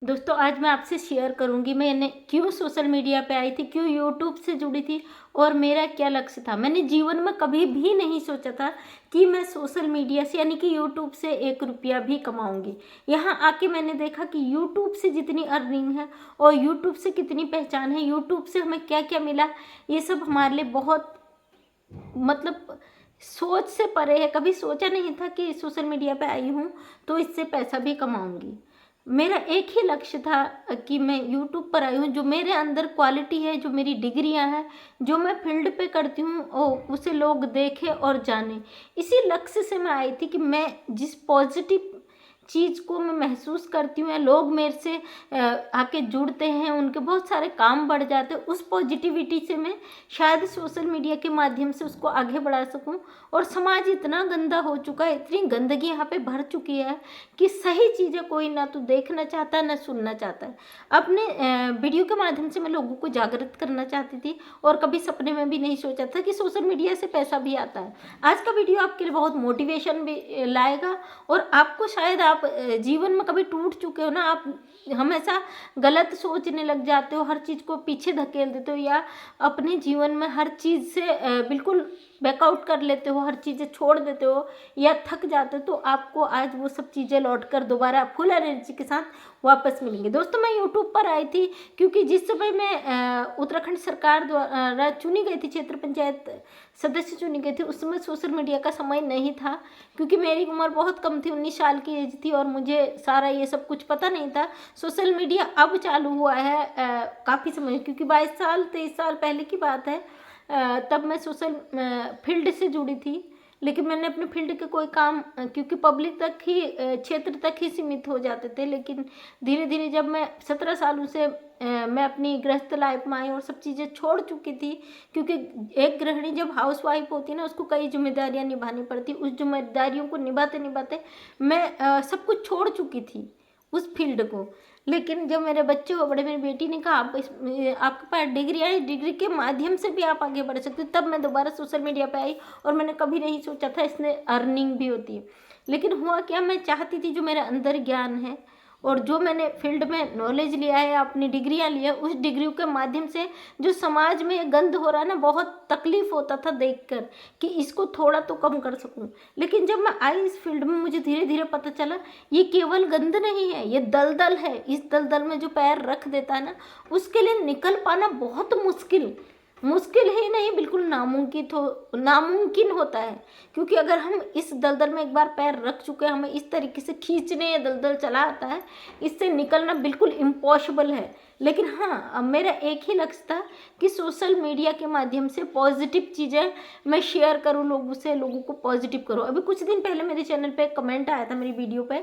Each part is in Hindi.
दोस्तों आज मैं आपसे शेयर करूंगी मैंने क्यों सोशल मीडिया पे आई थी, क्यों यूट्यूब से जुड़ी थी और मेरा क्या लक्ष्य था। मैंने जीवन में कभी भी नहीं सोचा था कि मैं सोशल मीडिया से यानी कि यूट्यूब से 1 रुपया भी कमाऊंगी। यहाँ आके मैंने देखा कि यूट्यूब से जितनी अर्निंग है और यूट्यूब से कितनी पहचान है, यूट्यूब से हमें क्या क्या मिला, ये सब हमारे लिए बहुत मतलब सोच से परे है। कभी सोचा नहीं था कि सोशल मीडिया पे आई हूँ तो इससे पैसा भी कमाऊंगी। मेरा एक ही लक्ष्य था कि मैं यूट्यूब पर आई हूँ, जो मेरे अंदर क्वालिटी है, जो मेरी डिग्रियां हैं, जो मैं फील्ड पे करती हूँ उसे लोग देखें और जानें। इसी लक्ष्य से मैं आई थी कि मैं जिस पॉजिटिव चीज़ को मैं महसूस करती हूँ या लोग मेरे से आके जुड़ते हैं, उनके बहुत सारे काम बढ़ जाते हैं, उस पॉजिटिविटी से मैं शायद सोशल मीडिया के माध्यम से उसको आगे बढ़ा सकूँ। और समाज इतना गंदा हो चुका है, इतनी गंदगी यहाँ पे भर चुकी है कि सही चीज़ें कोई ना तो देखना चाहता है ना सुनना चाहता है। अपने वीडियो के माध्यम से मैं लोगों को जागृत करना चाहती थी और कभी सपने में भी नहीं सोचा था कि सोशल मीडिया से पैसा भी आता है। आज का वीडियो आपके लिए बहुत मोटिवेशन भी लाएगा और आपको शायद आप जीवन में कभी टूट चुके हो ना, आप हमेशा गलत सोचने लग जाते हो, हर चीज़ को पीछे धकेल देते हो या अपने जीवन में हर चीज़ से बिल्कुल बैकआउट कर लेते हो, हर चीज़ें छोड़ देते हो या थक जाते हो, तो आपको आज वो सब चीज़ें लौट कर दोबारा फुल एनर्जी के साथ वापस मिलेंगे। दोस्तों मैं यूट्यूब पर आई थी क्योंकि जिस समय मैं उत्तराखंड सरकार द्वारा चुनी गई थी, क्षेत्र पंचायत सदस्य चुनी गई थी, उस समय सोशल मीडिया का समय नहीं था क्योंकि मेरी उम्र बहुत कम थी, 19 साल की एज थी और मुझे सारा ये सब कुछ पता नहीं था। सोशल मीडिया अब चालू हुआ है काफ़ी समय, क्योंकि 22 साल 23 साल पहले की बात है। तब मैं सोशल फील्ड से जुड़ी थी, लेकिन मैंने अपने फील्ड के कोई काम क्योंकि पब्लिक तक ही क्षेत्र तक ही सीमित हो जाते थे, लेकिन धीरे धीरे जब मैं 17 सालों से मैं अपनी गृहस्थ लाइफ में आई और सब चीज़ें छोड़ चुकी थी, क्योंकि एक गृहिणी जब हाउस वाइफ होती है ना, उसको कई जिम्मेदारियां निभानी पड़ती, उस जिम्मेदारियों को निभाते निभाते मैं सब कुछ छोड़ चुकी थी उस फील्ड को। लेकिन जब मेरे बच्चे हो बड़े, मेरी बेटी ने कहा आप आपके पास डिग्री है, डिग्री के माध्यम से भी आप आगे बढ़ सकते हो, तब मैं दोबारा सोशल मीडिया पे आई और मैंने कभी नहीं सोचा था इसमें अर्निंग भी होती है। लेकिन हुआ क्या, मैं चाहती थी जो मेरे अंदर ज्ञान है और जो मैंने फील्ड में नॉलेज लिया है, अपनी डिग्रियां ली है, उस डिग्रियों के माध्यम से जो समाज में गंद हो रहा है ना, बहुत तकलीफ होता था देखकर कि इसको थोड़ा तो कम कर सकूं। लेकिन जब मैं आई इस फील्ड में, मुझे धीरे धीरे पता चला ये केवल गंद नहीं है, ये दलदल है। इस दलदल में जो पैर रख देता है ना, उसके लिए निकल पाना बहुत मुश्किल मुश्किल ही नहीं, बिल्कुल नामुमकिन होता है। क्योंकि अगर हम इस दलदल में एक बार पैर रख चुके हैं, हमें इस तरीके से खींचने या दलदल चला आता है, इससे निकलना बिल्कुल इम्पॉसिबल है। लेकिन हाँ, अब मेरा एक ही लक्ष्य था कि सोशल मीडिया के माध्यम से पॉजिटिव चीज़ें मैं शेयर करूँ लोगों से, लोगों को पॉजिटिव करूँ। अभी कुछ दिन पहले मेरे चैनल पे एक कमेंट आया था मेरी वीडियो पे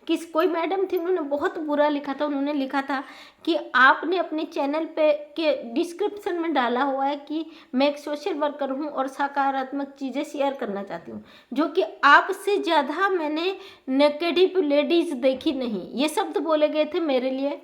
कि कोई मैडम थी, उन्होंने बहुत बुरा लिखा था। उन्होंने लिखा था कि आपने अपने चैनल पे के डिस्क्रिप्शन में डाला हुआ है कि मैं एक सोशल वर्कर हूँ और सकारात्मक चीज़ें शेयर करना चाहती हूँ, जो कि आपसे ज़्यादा मैंने नेगेटिव लेडीज़ देखी नहीं, ये शब्द बोले गए थे मेरे लिए।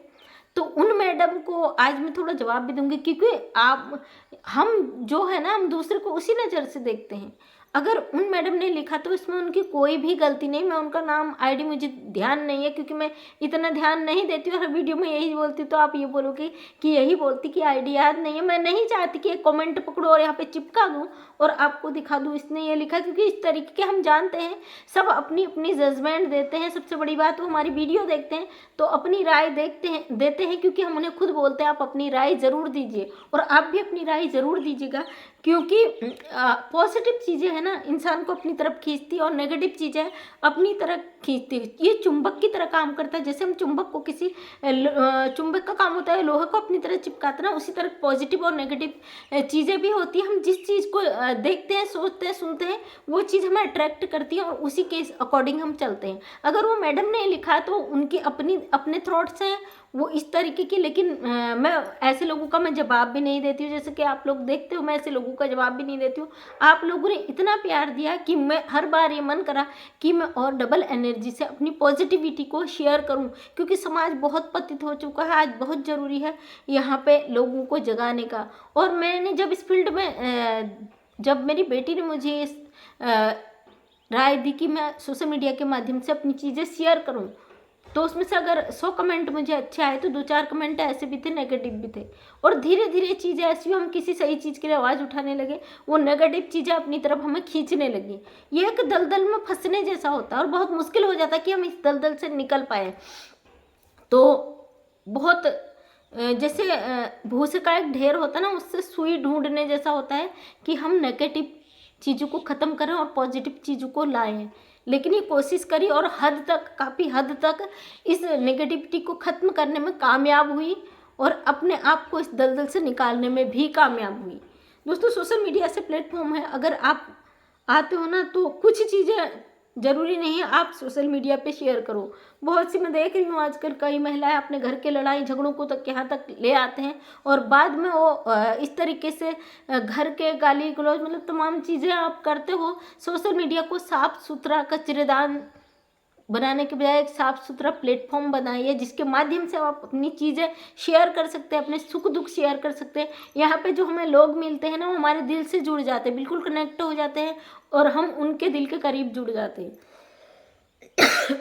तो उन मैडम को आज मैं थोड़ा जवाब भी दूंगी, क्योंकि आप हम जो है ना, हम दूसरे को उसी नज़र से देखते हैं। अगर उन मैडम ने लिखा तो इसमें उनकी कोई भी गलती नहीं। मैं उनका नाम आईडी मुझे ध्यान नहीं है, क्योंकि मैं इतना ध्यान नहीं देती हूँ, हर वीडियो में यही बोलती हूँ, तो आप ये बोलोगे कि यही बोलती कि आईडी याद नहीं है। मैं नहीं चाहती कि एक कमेंट पकड़ो और यहाँ पे चिपका दूँ और आपको दिखा दूँ इसने ये लिखा, क्योंकि इस तरीके के हम जानते हैं सब अपनी अपनी जजमेंट देते हैं। सबसे बड़ी बात वो हमारी वीडियो देखते हैं तो अपनी राय देते हैं, क्योंकि हम उन्हें खुद बोलते हैं आप अपनी राय ज़रूर दीजिए और आप भी अपनी राय ज़रूर दीजिएगा, क्योंकि पॉजिटिव चीज़ें हैं ना इंसान को अपनी तरफ खींचती है और नेगेटिव चीज़ें अपनी तरफ खींचती है। ये चुंबक की तरह काम करता है। जैसे हम चुंबक को चुंबक का काम होता है लोहे को अपनी तरह चिपकाता ना, उसी तरह पॉजिटिव और नेगेटिव चीज़ें भी होती है। हम जिस चीज़ को देखते हैं, सोचते हैं, सुनते हैं, वो चीज़ हमें अट्रैक्ट करती है और उसी के अकॉर्डिंग हम चलते हैं। अगर वो मैडम ने लिखा तो उनकी अपने थॉट्स हैं वो इस तरीके की, लेकिन मैं ऐसे लोगों का मैं जवाब भी नहीं देती हूँ। जैसे कि आप लोग देखते हो, मैं ऐसे लोगों का जवाब भी नहीं देती हूँ। आप लोगों ने इतना प्यार दिया कि मैं हर बार ये मन करा कि मैं और डबल एनर्जी से अपनी पॉजिटिविटी को शेयर करूँ, क्योंकि समाज बहुत पतित हो चुका है। आज बहुत ज़रूरी है यहाँ पे लोगों को जगाने का। और मैंने जब इस फील्ड में जब मेरी बेटी ने मुझे इस राय दी कि मैं सोशल मीडिया के माध्यम से अपनी चीज़ें शेयर करूं, तो उसमें से अगर 100 कमेंट मुझे अच्छे आए तो 2-4 कमेंट ऐसे भी थे, नेगेटिव भी थे। और धीरे धीरे चीज़ें ऐसी हुई, हम किसी सही चीज़ के लिए आवाज़ उठाने लगे, वो नेगेटिव चीज़ें अपनी तरफ हमें खींचने लगी। ये एक दलदल में फंसने जैसा होता है और बहुत मुश्किल हो जाता है कि हम इस दलदल से निकल पाए। तो बहुत जैसे भूसे का एक ढेर होता है ना, उससे सुई ढूंढने जैसा होता है कि हम नेगेटिव चीज़ों को ख़त्म करें और पॉजिटिव चीज़ों को लाएं। लेकिन ये कोशिश करी और हद तक, काफ़ी हद तक इस नेगेटिविटी को ख़त्म करने में कामयाब हुई और अपने आप को इस दलदल से निकालने में भी कामयाब हुई। दोस्तों, सोशल मीडिया ऐसे प्लेटफॉर्म है, अगर आप आते हो ना तो कुछ चीज़ें ज़रूरी नहीं है आप सोशल मीडिया पे शेयर करो। बहुत सी मैं देख रही हूँ आजकल कई महिलाएं अपने घर के लड़ाई झगड़ों को तक यहाँ तक ले आते हैं और बाद में वो इस तरीके से घर के गाली गलौज मतलब तमाम चीज़ें आप करते हो। सोशल मीडिया को साफ सुथरा कचरेदान बनाने के बजाय एक साफ सुथरा प्लेटफॉर्म बनाइए जिसके माध्यम से आप अपनी चीज़ें शेयर कर सकते हैं, अपने सुख दुख शेयर कर सकते हैं। यहाँ पे जो हमें लोग मिलते हैं ना, वो हमारे दिल से जुड़ जाते हैं, बिल्कुल कनेक्ट हो जाते हैं और हम उनके दिल के करीब जुड़ जाते हैं।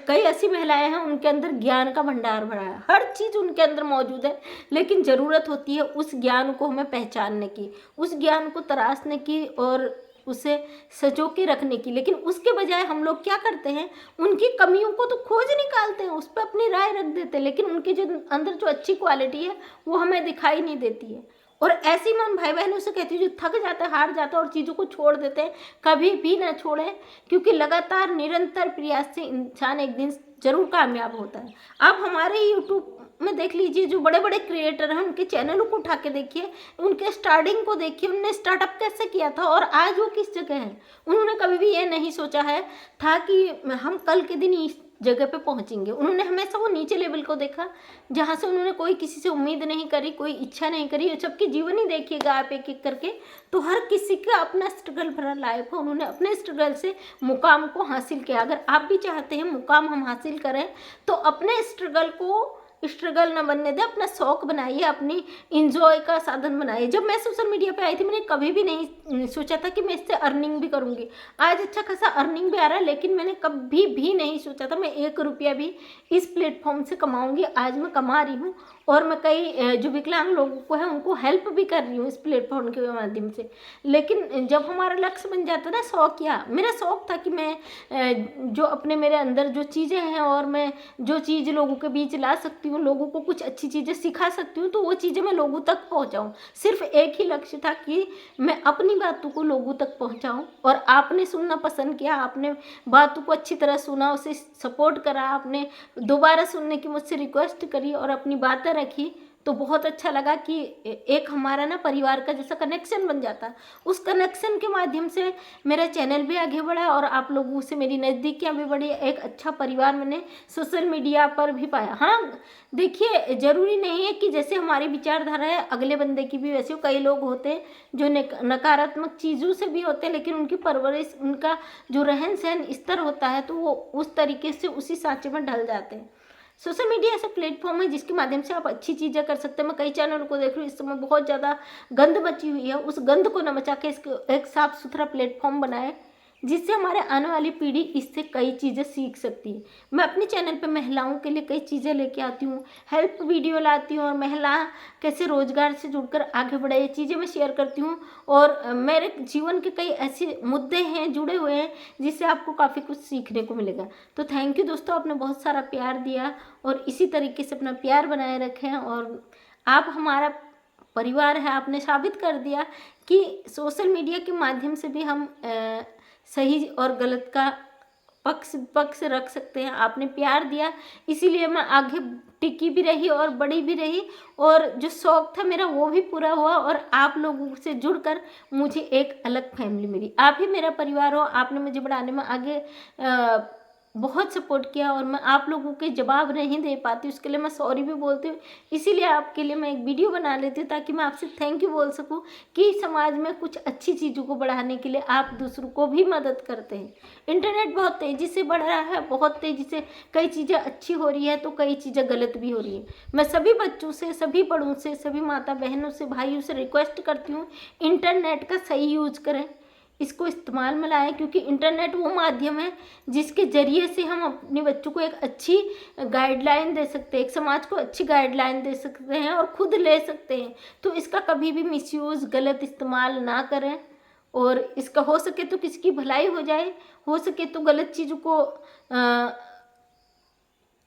कई ऐसी महिलाएं हैं, उनके अंदर ज्ञान का भंडार भरा है, हर चीज़ उनके अंदर मौजूद है, लेकिन ज़रूरत होती है उस ज्ञान को हमें पहचानने की, उस ज्ञान को तराशने की और उसे सजो के रखने की। लेकिन उसके बजाय हम लोग क्या करते हैं, उनकी कमियों को तो खोज निकालते हैं, उस पर अपनी राय रख देते हैं, लेकिन उनके जो अंदर जो अच्छी क्वालिटी है वो हमें दिखाई नहीं देती है। और ऐसे ही मैं उन भाई बहनों से कहती हूँ जो थक जाते हैं, हार जाते हैं और चीज़ों को छोड़ देते हैं, कभी भी ना छोड़ें, क्योंकि लगातार निरंतर प्रयास से इंसान एक दिन जरूर कामयाब होता है। आप हमारे यूट्यूब में देख लीजिए, जो बड़े बड़े क्रिएटर हैं उनके चैनलों को उठा के देखिए, उनके स्टार्टिंग को देखिए, उन्होंने स्टार्टअप कैसे किया था और आज वो किस जगह है। उन्होंने कभी भी ये नहीं सोचा है था कि हम कल के दिन इस जगह पे पहुंचेंगे। उन्होंने हमेशा वो नीचे लेवल को देखा जहाँ से उन्होंने कोई किसी से उम्मीद नहीं करी, कोई इच्छा नहीं करी। सबकी जीवन ही देखिएगा आप एक एक करके, तो हर किसी का अपना स्ट्रगल भरा लाइफ है, उन्होंने अपने स्ट्रगल से मुकाम को हासिल किया। अगर आप भी चाहते हैं मुकाम हम हासिल करें तो अपने स्ट्रगल को स्ट्रगल न बनने दे, अपना शौक बनाइए, अपनी इंजॉय का साधन बनाइए। जब मैं सोशल मीडिया पे आई थी मैंने कभी भी नहीं सोचा था कि मैं इससे अर्निंग भी करूँगी। आज अच्छा खासा अर्निंग भी आ रहा है, लेकिन मैंने कभी भी नहीं सोचा था मैं 1 रुपया भी इस प्लेटफॉर्म से कमाऊँगी। आज मैं कमा रही हूँ और मैं कई जो विकलांग लोगों को है उनको हेल्प भी कर रही हूँ इस प्लेटफॉर्म के माध्यम से। लेकिन जब हमारा लक्ष्य बन जाता है ना, शौक, या मेरा शौक था कि मैं जो अपने मेरे अंदर जो चीज़ें हैं और मैं जो चीज़ लोगों के बीच ला सकती हूँ, लोगों को कुछ अच्छी चीज़ें सिखा सकती हूँ, तो वो चीज़ें मैं लोगों तक पहुँचाऊँ। सिर्फ एक ही लक्ष्य था कि मैं अपनी बातों को लोगों तक पहुँचाऊँ। और आपने सुनना पसंद किया, आपने बातों को अच्छी तरह सुना, उसे सपोर्ट करा, आपने दोबारा सुनने की मुझसे रिक्वेस्ट करी और अपनी बातें रखी, तो बहुत अच्छा लगा कि एक हमारा ना परिवार का जैसा कनेक्शन बन जाता है। उस कनेक्शन के माध्यम से मेरा चैनल भी आगे बढ़ा और आप लोगों से मेरी नज़दीकियाँ भी बढ़ी, एक अच्छा परिवार मैंने सोशल मीडिया पर भी पाया। हाँ देखिए, ज़रूरी नहीं है कि जैसे हमारी विचारधारा है अगले बंदे की भी वैसे हो। कई लोग होते हैं जो नकारात्मक चीज़ों से भी होते हैं, लेकिन उनकी परवरिश, उनका जो रहन सहन स्तर होता है तो वो उस तरीके से उसी सांचे में ढल जाते हैं। सोशल मीडिया ऐसा प्लेटफॉर्म है जिसके माध्यम से आप अच्छी चीज़ें कर सकते हैं। मैं कई चैनलों को देख रही हूँ, इस समय बहुत ज़्यादा गंद मची हुई है, उस गंद को न मचा के इसको एक साफ सुथरा प्लेटफॉर्म बनाए जिससे हमारे आने वाली पीढ़ी इससे कई चीज़ें सीख सकती है। मैं अपने चैनल पे महिलाओं के लिए कई चीज़ें लेके आती हूँ, हेल्प वीडियो लाती हूँ और महिला कैसे रोजगार से जुड़कर आगे बढ़े, ये चीज़ें मैं शेयर करती हूँ। और मेरे जीवन के कई ऐसे मुद्दे हैं जुड़े हुए हैं जिससे आपको काफ़ी कुछ सीखने को मिलेगा। तो थैंक यू दोस्तों, आपने बहुत सारा प्यार दिया और इसी तरीके से अपना प्यार बनाए रखें। और आप हमारा परिवार है, आपने साबित कर दिया कि सोशल मीडिया के माध्यम से भी हम सही और गलत का पक्ष रख सकते हैं। आपने प्यार दिया, इसीलिए मैं आगे टिकी भी रही और बड़ी भी रही और जो शौक था मेरा वो भी पूरा हुआ और आप लोगों से जुड़कर मुझे एक अलग फैमिली मिली। आप ही मेरा परिवार हो, आपने मुझे बढ़ाने में आगे बहुत सपोर्ट किया और मैं आप लोगों के जवाब नहीं दे पाती, उसके लिए मैं सॉरी भी बोलती हूँ। इसीलिए आपके लिए मैं एक वीडियो बना लेती हूँ ताकि मैं आपसे थैंक यू बोल सकूँ कि समाज में कुछ अच्छी चीज़ों को बढ़ाने के लिए आप दूसरों को भी मदद करते हैं। इंटरनेट बहुत तेज़ी से बढ़ रहा है, बहुत तेज़ी से कई चीज़ें अच्छी हो रही है तो कई चीज़ें गलत भी हो रही है। मैं सभी बच्चों से, सभी बड़ों से, सभी माता बहनों से, भाइयों से रिक्वेस्ट करती हूँ, इंटरनेट का सही यूज करें, इसको इस्तेमाल में लाएं, क्योंकि इंटरनेट वो माध्यम है जिसके ज़रिए से हम अपने बच्चों को एक अच्छी गाइडलाइन दे सकते हैं, एक समाज को अच्छी गाइडलाइन दे सकते हैं और खुद ले सकते हैं। तो इसका कभी भी मिसयूज़, गलत इस्तेमाल ना करें, और इसका हो सके तो किसी की भलाई हो जाए, हो सके तो गलत चीज़ों को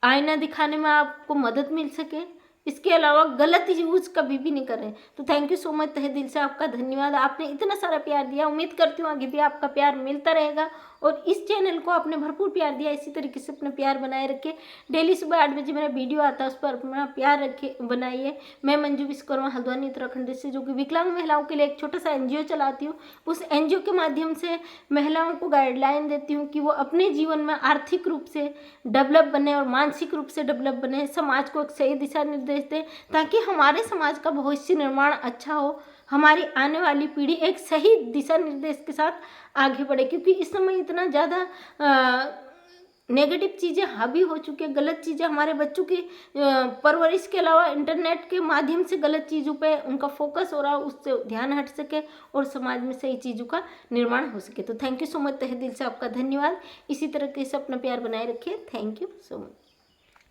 आईना दिखाने में आपको मदद मिल सके। इसके अलावा गलत यूज़ कभी भी नहीं करें। तो थैंक यू सो मच, तहे दिल से आपका धन्यवाद। आपने इतना सारा प्यार दिया, उम्मीद करती हूँ आगे भी आपका प्यार मिलता रहेगा, और इस चैनल को आपने भरपूर प्यार दिया, इसी तरीके से अपना प्यार बनाए रखें। डेली सुबह 8 बजे मेरा वीडियो आता है, उस पर अपना प्यार रखे बनाइए। मैं मंजू विश्वकर्मा हल्द्वानी उत्तराखंड से, जो कि विकलांग महिलाओं के लिए एक छोटा सा एनजीओ चलाती हूँ। उस एनजीओ के माध्यम से महिलाओं को गाइडलाइन देती हूँ कि वो अपने जीवन में आर्थिक रूप से डेवलप बने और मानसिक रूप से डेवलप बने, समाज को एक सही दिशा निर्देश दें, ताकि हमारे समाज का भविष्य निर्माण अच्छा हो, हमारी आने वाली पीढ़ी एक सही दिशा निर्देश के साथ आगे बढ़े। क्योंकि इस समय इतना ज़्यादा नेगेटिव चीज़ें हावी हो चुकी है, गलत चीज़ें हमारे बच्चों की परवरिश के अलावा इंटरनेट के माध्यम से गलत चीज़ों पे उनका फोकस हो रहा है, उससे ध्यान हट सके और समाज में सही चीज़ों का निर्माण हो सके। तो थैंक यू सो मच, तहे दिल से आपका धन्यवाद। इसी तरह से अपना प्यार बनाए रखिए। Thank you so much.